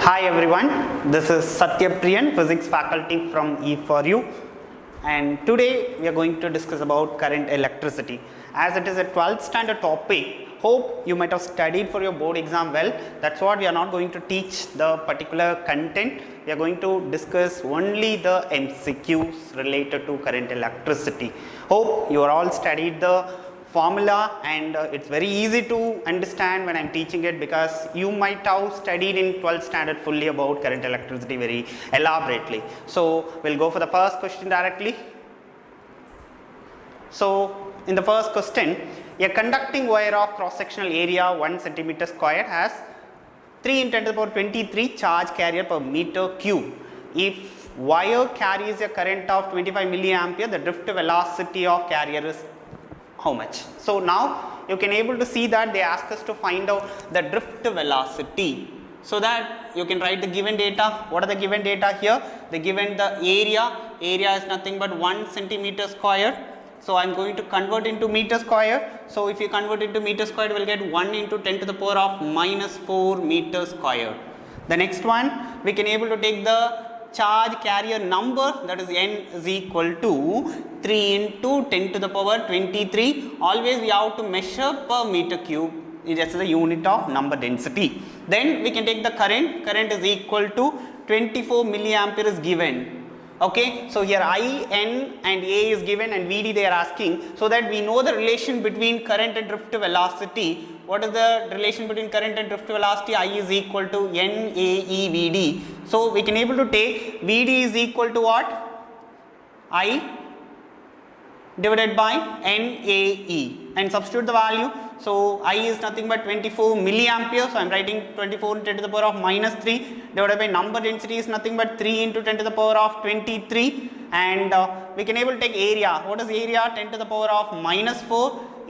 Hi everyone, this is Satyapriyan, Physics faculty from E4U, and today we are going to discuss about current electricity. As it is a 12th standard topic, hope you might have studied for your board exam well. That's what we are not going to teach the particular content. We are going to discuss only the MCQs related to current electricity. Hope you are all studied the formula, and it's very easy to understand when I'm teaching it, because you might have studied in 12th standard fully about current electricity very elaborately. So we'll go for the first question directly. So in the first question, a conducting wire of cross-sectional area 1 centimeter square has 3 × 10 to the power 23 charge carrier per meter cube. If wire carries a current of 25 milliampere, the drift velocity of carrier is how much? So now you can able to see that they ask us to find out the drift velocity, so that you can write the given data. What are the given data here? They given the area is nothing but 1 centimeter square. So I am going to convert into meter square. So if you convert into meter square, you will get 1 × 10 to the power of -4 meter square. The next one, we can able to take the charge carrier number, that is n is equal to 3 × 10 to the power 23. Always we have to measure per meter cube. It is the unit of number density. Then we can take the current is equal to 24 milliampere is given. Okay, so here I, N and A is given, and VD they are asking, so that we know the relation between current and drift velocity. What is the relation between current and drift velocity? I is equal to NAE VD. So we can able to take VD is equal to what? I divided by NAE and substitute the value. So I is nothing but 24 milliampere. So I am writing 24 × 10 to the power of -3 divided by number density is nothing but 3 × 10 to the power of 23, and we can able to take area. What is area? 10 to the power of -4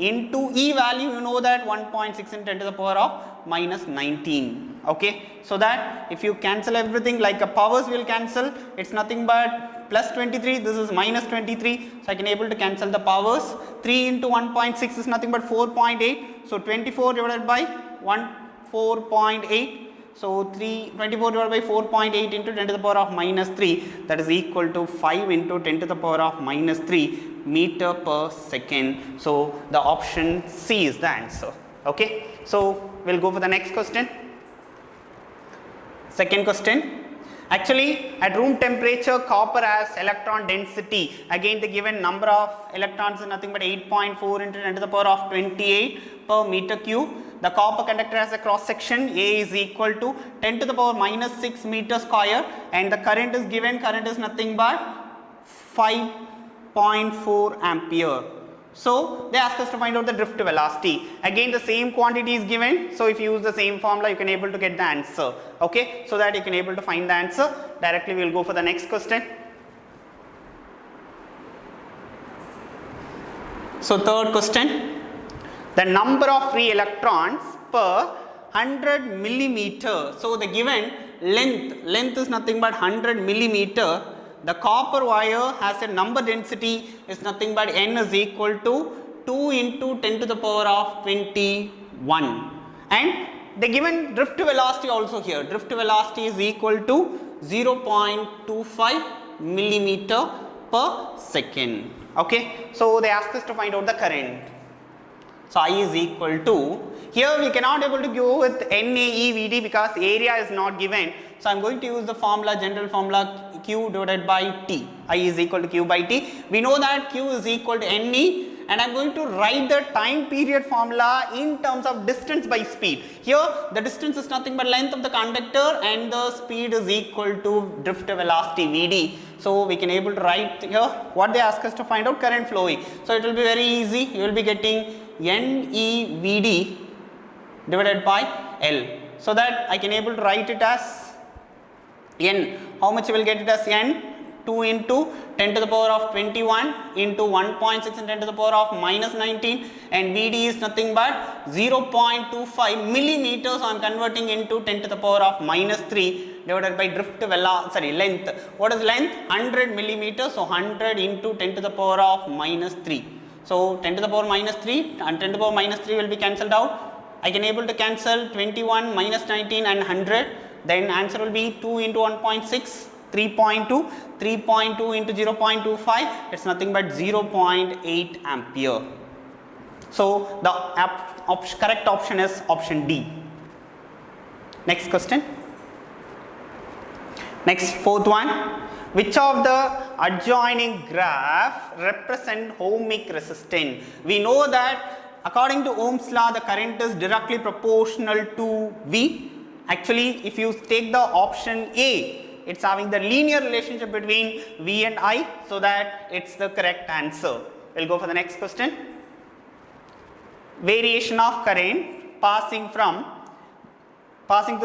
into E value, you know that 1.6 × 10 to the power of -19. Okay, so that if you cancel everything like a powers will cancel, it's nothing but +23, this is -23, so I can able to cancel the powers. 3 × 1.6 is nothing but 4.8, so 24 divided by 4.8, so 24 divided by 4.8 into 10 to the power of -3, that is equal to 5 × 10 to the power of -3 meter per second. So the option C is the answer. Okay, so we'll go for the next question. Second question. Actually, at room temperature, copper has electron density. Again, the given number of electrons is nothing but 8.4 × 10 to the power of 28 per meter cube. The copper conductor has a cross section. A is equal to 10 to the power -6 meter square, and the current is given. Current is nothing but 5.4 ampere. So they ask us to find out the drift velocity. Again, the same quantity is given. So if you use the same formula, you can able to get the answer. Okay, so that you can able to find the answer directly. We will go for the next question. So third question, the number of free electrons per 100 millimeter. So the given length is nothing but 100 millimeter. The copper wire has a number density is nothing but N is equal to 2 × 10 to the power of 21, and the given drift velocity also here. Drift velocity is equal to 0.25 millimeter per second. Okay, so they ask us to find out the current. So I is equal to, here we cannot able to go with NAE VD because area is not given. So I am going to use the formula, general formula, Q divided by T. I is equal to Q by T. We know that Q is equal to NE, and I am going to write the time period formula in terms of distance by speed. Here the distance is nothing but length of the conductor, and the speed is equal to drift velocity VD. So we can able to write here what they ask us to find out, current flowing. So it will be very easy. You will be getting NEVD divided by L, so that I can able to write it as N. How much you will get it as N? 2 × 10 to the power of 21 into 1.6 × 10 to the power of -19, and VD is nothing but 0.25 millimeters. So I am converting into 10 to the power of -3 divided by length. What is length? 100 millimeters. So 100 × 10 to the power of -3. So 10 to the power -3 and 10 to the power -3 will be cancelled out. I can able to cancel 21 minus 19 and 100. then answer will be 2 into 1.6, 3.2, 3.2 into 0.25, it's nothing but 0.8 ampere. So the correct option is option D. Next question. Next, fourth one. Which of the adjoining graph represent ohmic resistance? We know that according to Ohm's law, the current is directly proportional to V. Actually, if you take the option A, it's having the linear relationship between V and I, so that it's the correct answer. We'll go for the next question. Variation of current passing through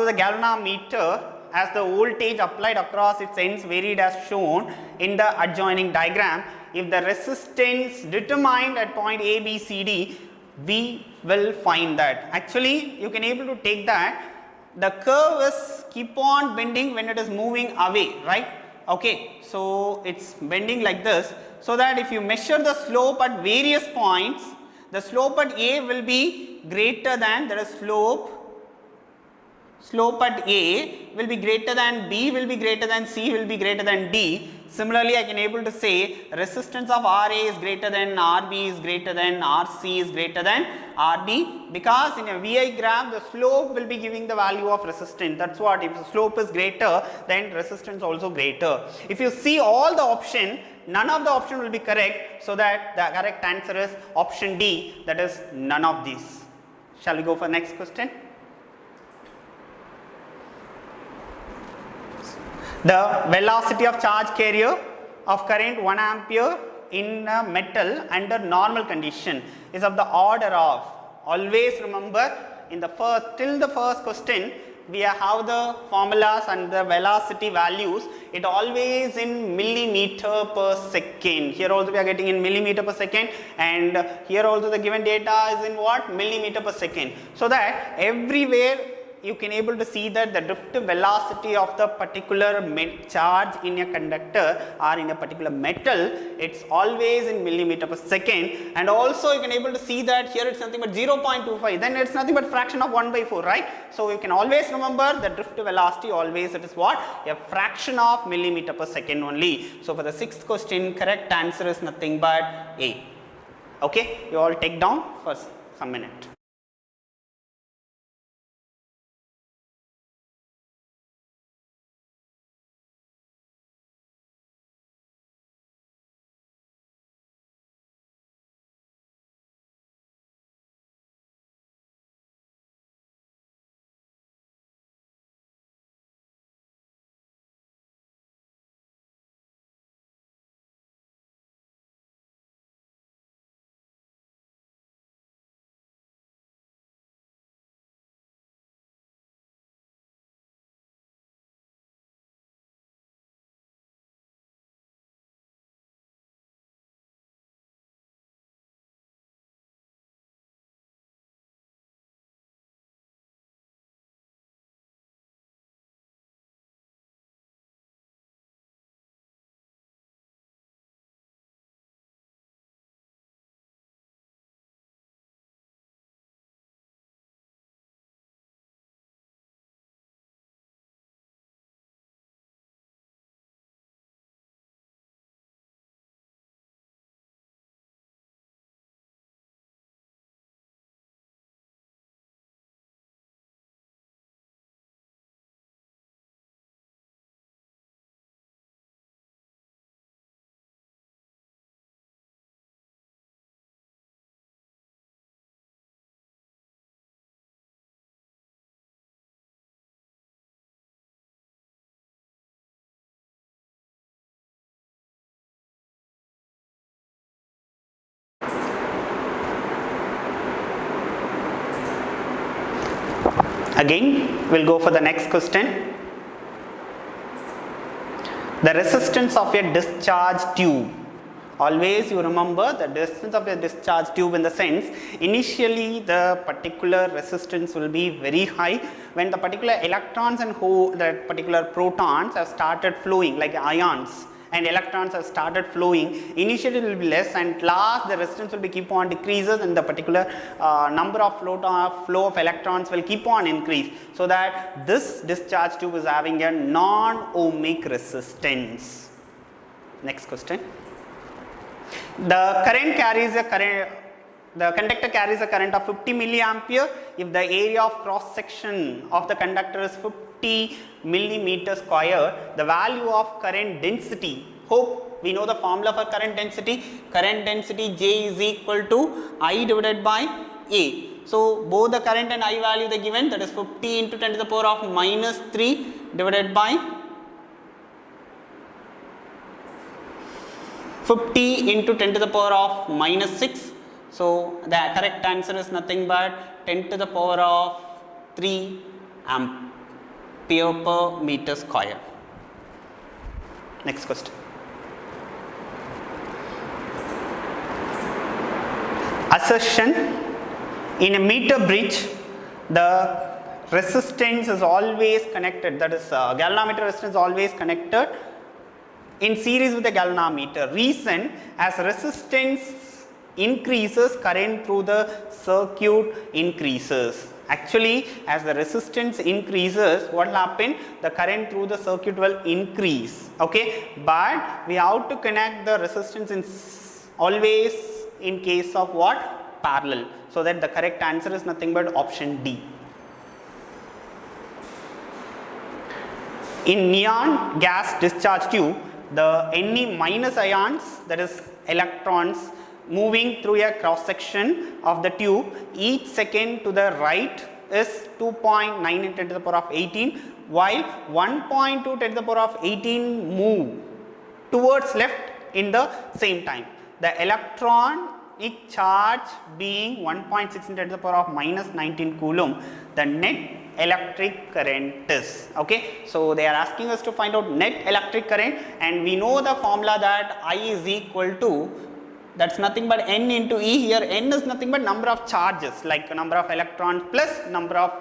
the galvanometer as the voltage applied across its ends varied as shown in the adjoining diagram. If the resistance determined at point A, B, C, D, we will find that. Actually, you can able to take that the curve is keep on bending when it is moving away, right? Okay, so it's bending like this, so that if you measure the slope at various points, the slope at A will be greater than, there is slope at A will be greater than B, will be greater than C, will be greater than D. Similarly, I can able to say resistance of RA is greater than RB is greater than RC is greater than RD, because in a VI graph the slope will be giving the value of resistance. That's what, if the slope is greater, then resistance also greater. If you see all the option, none of the option will be correct, so that the correct answer is option D, that is none of these. Shall we go for next question? The velocity of charge carrier of current 1 ampere in a metal under normal condition is of the order of, always remember in the first question we have the formulas and the velocity values, it always in millimeter per second. Here also we are getting in millimeter per second, and here also the given data is in what, millimeter per second, so that everywhere you can able to see that the drift velocity of the particular charge in a conductor or in a particular metal, it's always in millimeter per second. And also you can able to see that here it's nothing but 0.25, then it's nothing but fraction of 1/4, right? So you can always remember the drift velocity, always it is what, a fraction of millimeter per second only. So for the sixth question, correct answer is nothing but A. Okay, you all take down for some minute. Again, we'll go for the next question. The resistance of a discharge tube. Always you remember the resistance of a discharge tube in the sense, initially the particular resistance will be very high when the particular electrons and the particular protons have started flowing like ions, and electrons have started flowing, initially it will be less, and last the resistance will be keep on decreases, and the particular number of flow of electrons will keep on increase, so that this discharge tube is having a non-ohmic resistance. Next question. The conductor carries a current of 50 milliampere if the area of cross section of the conductor is 50 millimeter square. The value of current density, hope we know the formula for current density. Current density J is equal to I divided by A. So both the current and I value they given, that is 50 into 10 to the power of minus 3 divided by 50 into 10 to the power of minus 6. So the correct answer is nothing but 10 to the power of 3 ampere per meter square. Next question. Assertion: in a meter bridge, the resistance is always connected, that is galvanometer resistance is always connected in series with the galvanometer. Reason: as resistance increases, current through the circuit increases. Actually, as the resistance increases, what will happen? The current through the circuit will increase. Okay, but we have to connect the resistance in always in case of what? Parallel. So that the correct answer is nothing but option D. In neon gas discharge tube, the Ne minus ions, that is electrons, moving through a cross section of the tube, each second to the right is 2.9 into 10 to the power of 18, while 1.2 10 to the power of 18 move towards left in the same time. The electronic charge being 1.6 into 10 to the power of minus 19 coulomb, the net electric current is. Okay, so they are asking us to find out net electric current, and we know the formula that I is equal to, that's nothing but N into E. Here N is nothing but number of charges, like number of electrons plus number of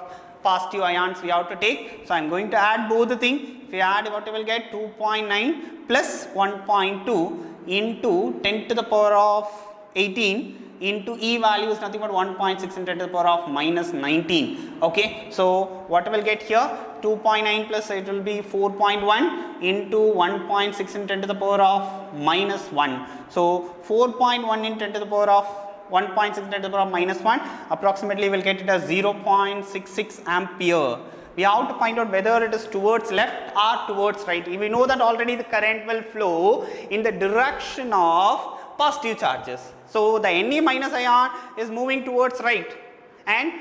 positive ions we have to take. So I am going to add both the thing. If you add, what you will get? 2.9 plus 1.2 into 10 to the power of 18 into E value is nothing but 1.6 into 10 to the power of minus 19. Okay, so what will get here? 2.9 plus it will be 4.1 into 1.6 into 10 to the power of minus 1. So 4.1 into 10 to the power of 1.6 into 10 to the power of minus 1, approximately we will get it as 0.66 ampere. We have to find out whether it is towards left or towards right. We know that already the current will flow in the direction of positive charges. So the Ne minus ion is moving towards right, and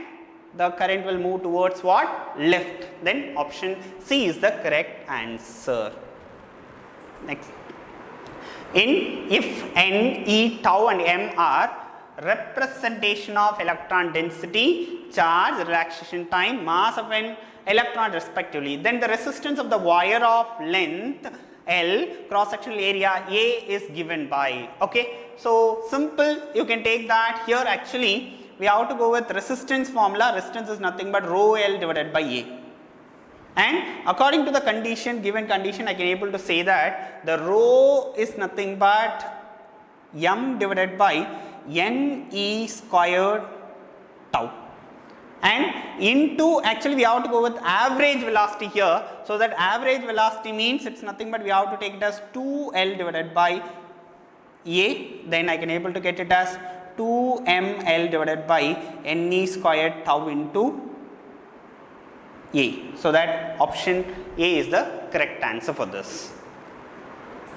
the current will move towards what? Left. Then option C is the correct answer. Next. If N, E, tau and M are representation of electron density, charge, relaxation time, mass of an electron respectively, then the resistance of the wire of length L, cross sectional area A is given by. Okay, so simple, you can take that. Here actually we have to go with resistance formula. Resistance is nothing but rho L divided by A, and according to the condition, given condition, I can able to say that the rho is nothing but M divided by Ne squared tau, and into, actually we have to go with average velocity here. So that average velocity means it's nothing but we have to take it as 2L divided by A, then I can able to get it as 2mL divided by Ne squared tau into A. So that option A is the correct answer for this.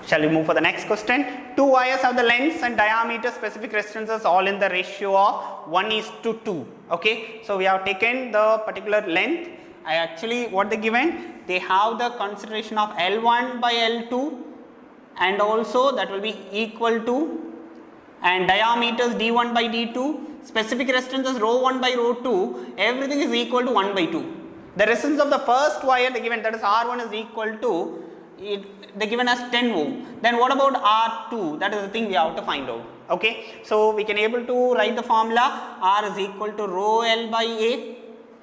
Shall we move for the next question? Two wires have the lengths and diameter specific resistances all in the ratio of 1:2. Okay, so we have taken the particular length. I actually, what they given? They have the consideration of L1 by L2, and also that will be equal to, and diameters D1 by D2, specific resistance is rho 1 by rho 2, everything is equal to 1 by 2. The resistance of the first wire they given, that is R1 is equal to, they given as 10 ohm. Then what about R2? That is the thing we have to find out. Okay, so we can able to write the formula R is equal to rho L by A.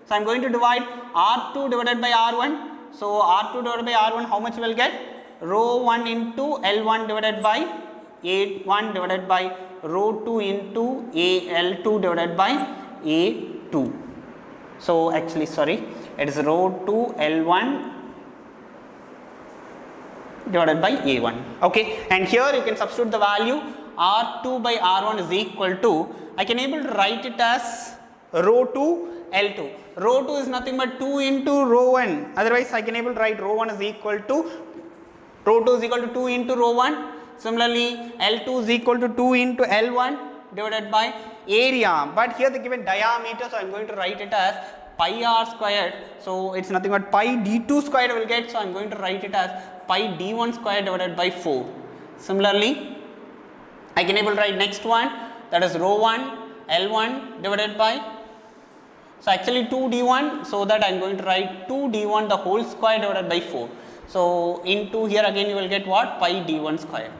So I am going to divide R2 divided by R1. So R2 divided by R1, how much will get? rho 1 into L1 divided by A1 divided by rho 2 into AL2 divided by A2. So actually sorry, it is rho 2 L1 divided by A1. Okay, and here you can substitute the value R2 by R1 is equal to, I can able to write it as rho 2 L2. Rho 2 is nothing but 2 into rho 1. Otherwise, I can able to write rho 1 is equal to, rho 2 is equal to 2 into rho 1. Similarly, L2 is equal to 2 into L1 divided by area. But here they given diameter, so I am going to write it as pi r squared. So it's nothing but pi d2 squared I will get. So I am going to write it as pi d1 squared divided by 4. Similarly, I can able to write next one, that is rho 1 L1 divided by, so actually 2d1, so that I am going to write 2d1 the whole square divided by 4. So into here again you will get what, pi d1 square,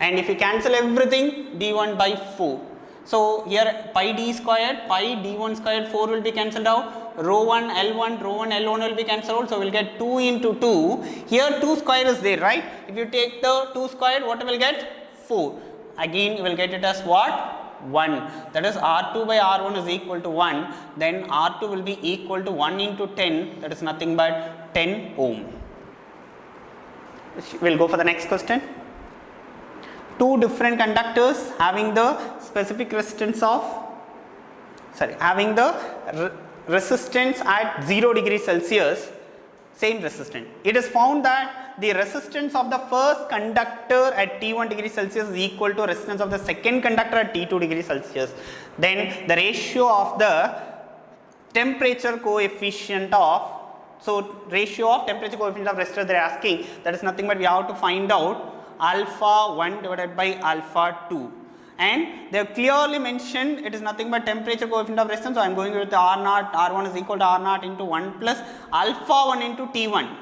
and if you cancel everything, d1 by 4. So here pi d squared, pi d1 squared, 4 will be cancelled out, rho 1 L1, rho 1 L1 will be cancelled out, so we will get 2 into 2, here 2 square is there, right? If you take the 2 squared, what will get? 4. Again you will get it as what? 1. That is R2 by R1 is equal to 1, then R2 will be equal to 1 into 10, that is nothing but 10 ohm. We will go for the next question. Two different conductors having the specific resistance of, having the resistance at 0 degrees Celsius, same resistance. It is found that the resistance of the first conductor at T1 degree Celsius is equal to resistance of the second conductor at T2 degree Celsius. Then the ratio of the temperature coefficient of, so ratio of temperature coefficient of resistor they are asking, that is nothing but we have to find out alpha 1 divided by alpha 2. And they have clearly mentioned it is nothing but temperature coefficient of resistance. So I am going with the R0, R1 is equal to R0 into 1 plus alpha 1 into T1.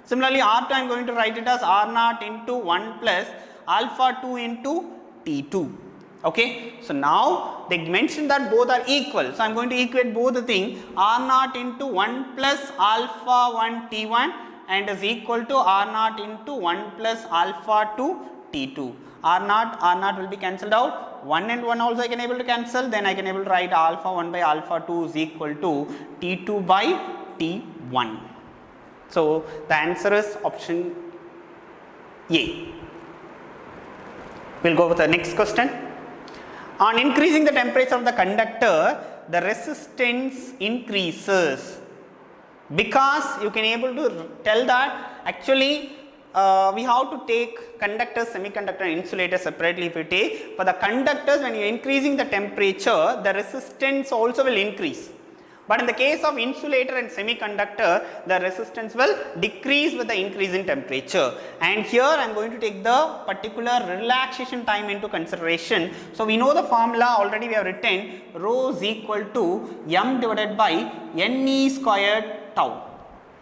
Similarly, R2 I am going to write it as R0 into 1 plus alpha 2 into T2. Okay. So now they mentioned that both are equal. So I am going to equate both the thing, R0 into 1 plus alpha 1 T1 and is equal to R0 into 1 plus alpha 2 T2. R0 will be cancelled out, 1 and 1 also I can able to cancel, then I can able to write alpha 1 by alpha 2 is equal to T2 by T1. So the answer is option A. We will go with the next question. On increasing the temperature of the conductor, the resistance increases, because you can able to tell that actually we have to take conductors, semiconductor and insulator separately. If you take for the conductors, when you are increasing the temperature, the resistance also will increase. But in the case of insulator and semiconductor, the resistance will decrease with the increase in temperature. And here I am going to take the particular relaxation time into consideration. So we know the formula already we have written, rho is equal to m divided by Ne squared tau.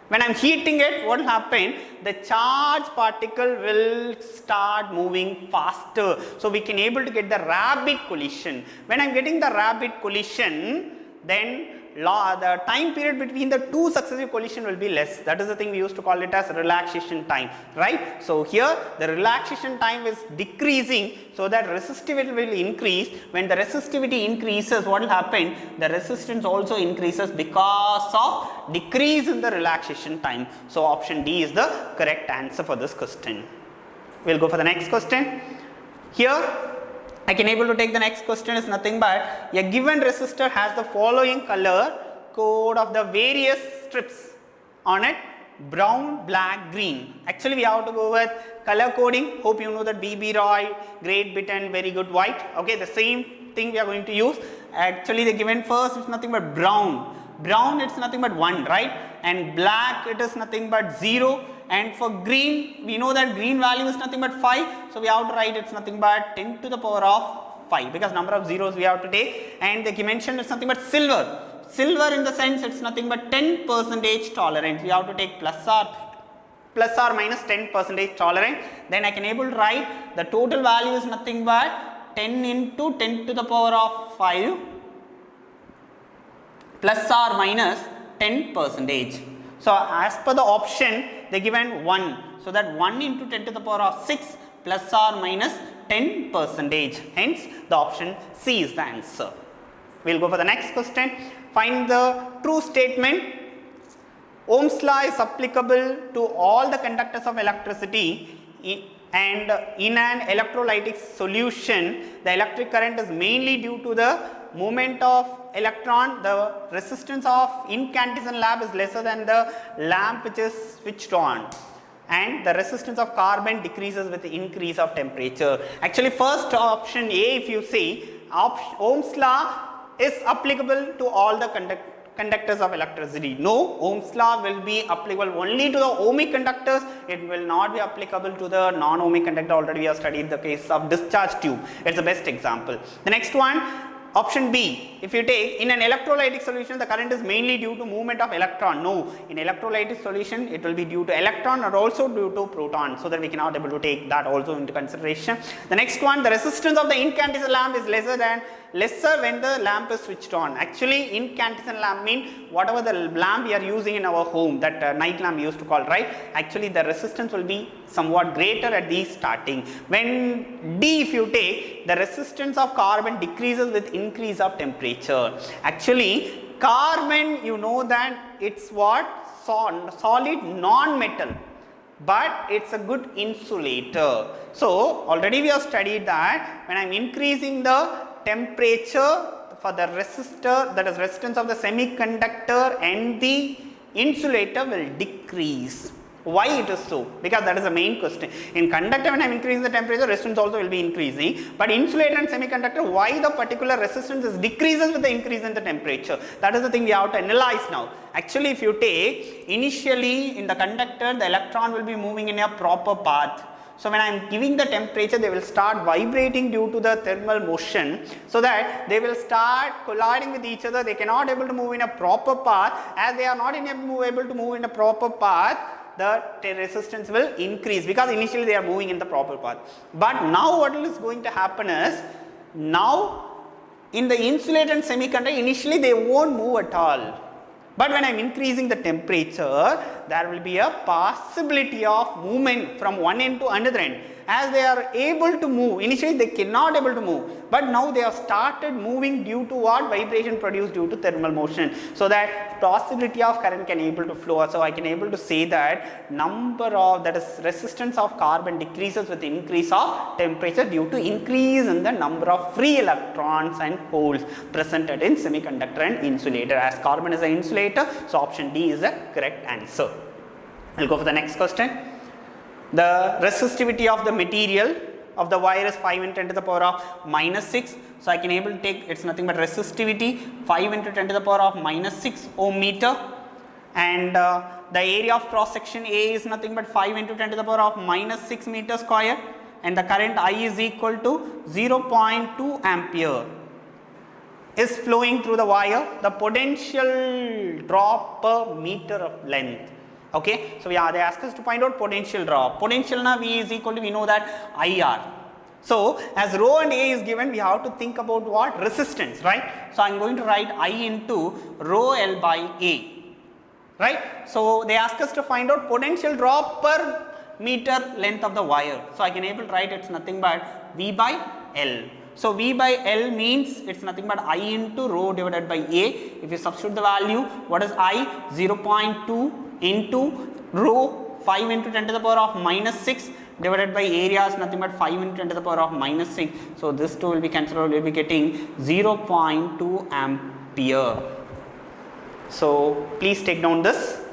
When I am heating it, what will happen? The charge particle will start moving faster. So we can able to get the rapid collision. When I am getting the rapid collision, then the time period between the two successive collision will be less. That is the thing we used to call it as relaxation time, right? So here the relaxation time is decreasing, so that resistivity will increase. When the resistivity increases, what will happen? The resistance also increases because of decrease in the relaxation time. So option D is the correct answer for this question. We will go for the next question. Here I can able to take the next question is nothing but a given resistor has the following color code of the various strips on it: brown, black, green. Actually we have to go with color coding. Hope you know that BB Roy, great bit and very good white. Okay, the same thing we are going to use. Actually the given first is nothing but brown. Brown it's nothing but 1, right? And black it is nothing but 0. And for green, we know that green value is nothing but 5. So we have to write it's nothing but 10 to the power of 5, because number of zeros we have to take. And they mentioned it's nothing but silver. Silver in the sense it's nothing but 10% tolerant. We have to take plus or minus 10% tolerant. Then I can able to write the total value is nothing but 10 into 10 to the power of 5 plus or minus 10%. So as per the option, they given 1. So that 1 into 10 to the power of 6 plus or minus 10 percentage. Hence, the option C is the answer. We will go for the next question. Find the true statement. Ohm's law is applicable to all the conductors of electricity, and in an electrolytic solution, the electric current is mainly due to the movement of electron. The resistance of incandescent lamp is lesser than the lamp which is switched on, and the resistance of carbon decreases with the increase of temperature. Actually, first option A, if you see, Ohm's law is applicable to all the conductors of electricity. No, Ohm's law will be applicable only to the ohmic conductors. It will not be applicable to the non-ohmic conductor. Already we have studied the case of discharge tube. It's the best example. The next one, option B, if you take in an electrolytic solution, the current is mainly due to movement of electron. No, in electrolytic solution, it will be due to electron or also due to proton, so that we cannot able to take that also into consideration. The next one, the resistance of the incandescent lamp is lesser when the lamp is switched on. Actually, incandescent lamp mean whatever the lamp we are using in our home, that night lamp we used to call, right? Actually, the resistance will be somewhat greater at the starting. When D, if you take, the resistance of carbon decreases with increase of temperature. Actually, carbon, you know that it's what? Solid non-metal, but it's a good insulator. So already we have studied that when I am increasing the temperature for the resistor, that is resistance of the semiconductor, and the insulator will decrease. Why it is so? Because that is the main question. In conductor, when I am increasing the temperature, resistance also will be increasing. But insulator and semiconductor, why the particular resistance is decreases with the increase in the temperature? That is the thing we have to analyze now. Actually, if you take, initially in the conductor, the electron will be moving in a proper path. So when I am giving the temperature, they will start vibrating due to the thermal motion, so that they will start colliding with each other. They cannot able to move in a proper path. As they are not able to move in a proper path, the resistance will increase, because initially they are moving in the proper path. But now what is going to happen is, now in the insulator and semiconductor, initially they won't move at all. But when I am increasing the temperature, there will be a possibility of movement from one end to another end. As they are able to move, initially they cannot able to move, but now they have started moving due to what? Vibration produced due to thermal motion. So that possibility of current can able to flow. So I can able to say that number of, that is resistance of carbon decreases with increase of temperature due to increase in the number of free electrons and holes presented in semiconductor and insulator. As carbon is an insulator, so option D is the correct answer. We'll go for the next question. The resistivity of the material of the wire is 5 into 10 to the power of minus 6. So I can able to take, it's nothing but resistivity 5 into 10 to the power of minus 6 ohm meter, and the area of cross section A is nothing but 5 into 10 to the power of minus 6 meter square, and the current I is equal to 0.2 ampere is flowing through the wire. The potential drop per meter of length. Okay, so yeah, they ask us to find out potential drop. Potential na V is equal to, we know that IR. So as rho and A is given, we have to think about what? Resistance, right? So I am going to write I into rho L by A, right? So they ask us to find out potential drop per meter length of the wire. So I can able to write it's nothing but V by L. So V by L means it's nothing but I into rho divided by A. If you substitute the value, what is I? 0.2 into rho 5 into 10 to the power of minus 6 divided by area is nothing but 5 into 10 to the power of minus 6. So this 2 will be cancelled, we will be getting 0.2 ampere. So please take down this.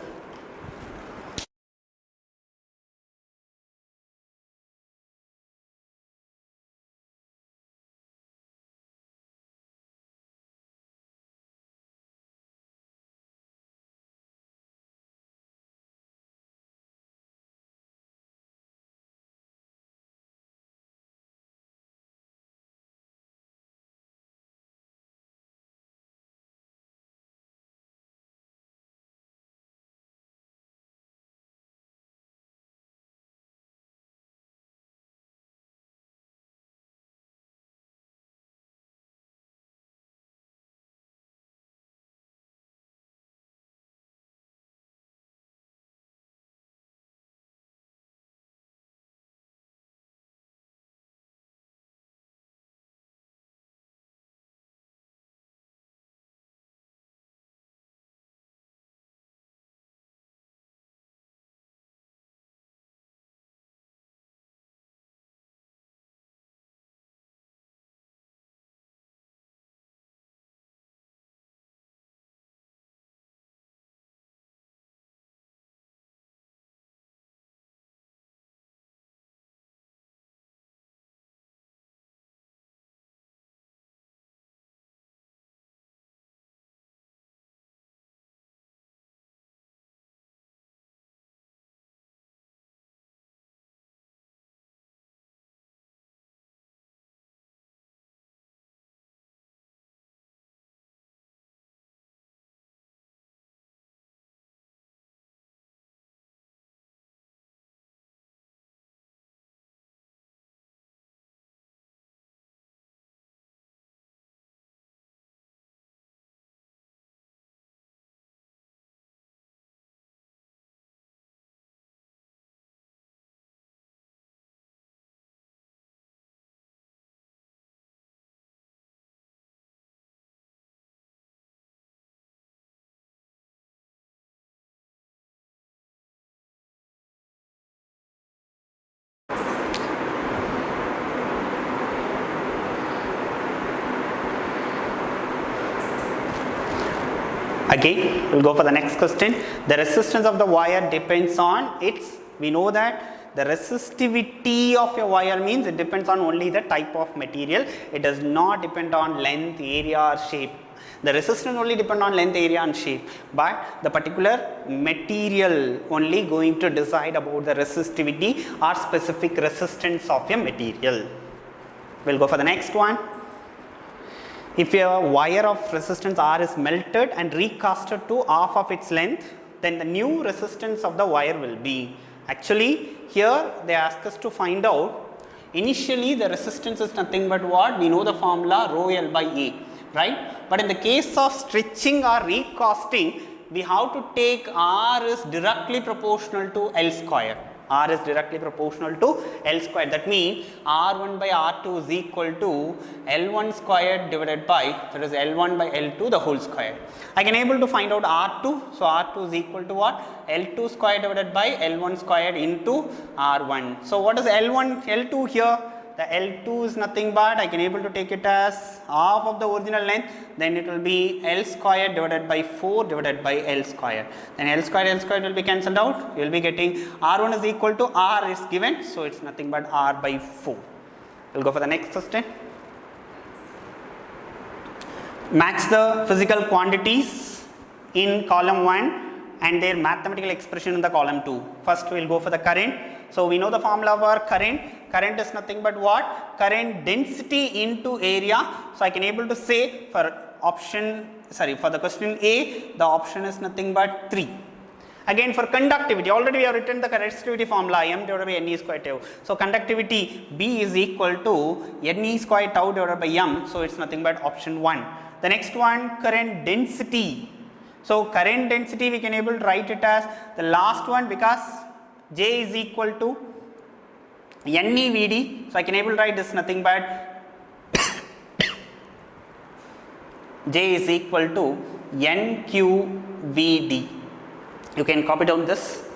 Again, we'll go for the next question. The resistance of the wire depends on its, we know that the resistivity of your wire means it depends on only the type of material. It does not depend on length, area or shape. The resistance only depend on length, area and shape, but the particular material only going to decide about the resistivity or specific resistance of a material. We'll go for the next one. If a wire of resistance R is melted and recasted to half of its length, then the new resistance of the wire will be. Actually, here they ask us to find out, initially the resistance is nothing but what? We know the formula rho L by A, right? But in the case of stretching or recasting, we have to take R is directly proportional to L square. R is directly proportional to L square. That means R1 by R2 is equal to L1 squared divided by, that is L1 by L2 the whole square. I can able to find out R2. So R2 is equal to what? L2 squared divided by L1 squared into R1. So what is L1, L2 here? The L2 is nothing but I can able to take it as half of the original length, then it will be L square divided by 4 divided by L square. Then L square will be cancelled out. You will be getting R1 is equal to R is given, so it's nothing but R by 4. We'll go for the next question. Match the physical quantities in column 1 and their mathematical expression in the column 2. First we will go for the current. So we know the formula for current. Current is nothing but what? Current density into area. So I can able to say for for the question A, the option is nothing but 3. Again for conductivity, already we have written the resistivity formula M divided by Ne square tau. So conductivity B is equal to Ne square tau divided by M. So it's nothing but option 1. The next one, current density. So current density we can able to write it as the last one, because J is equal to NEVD. So I can able to write this nothing but J is equal to NQVD. You can copy down this.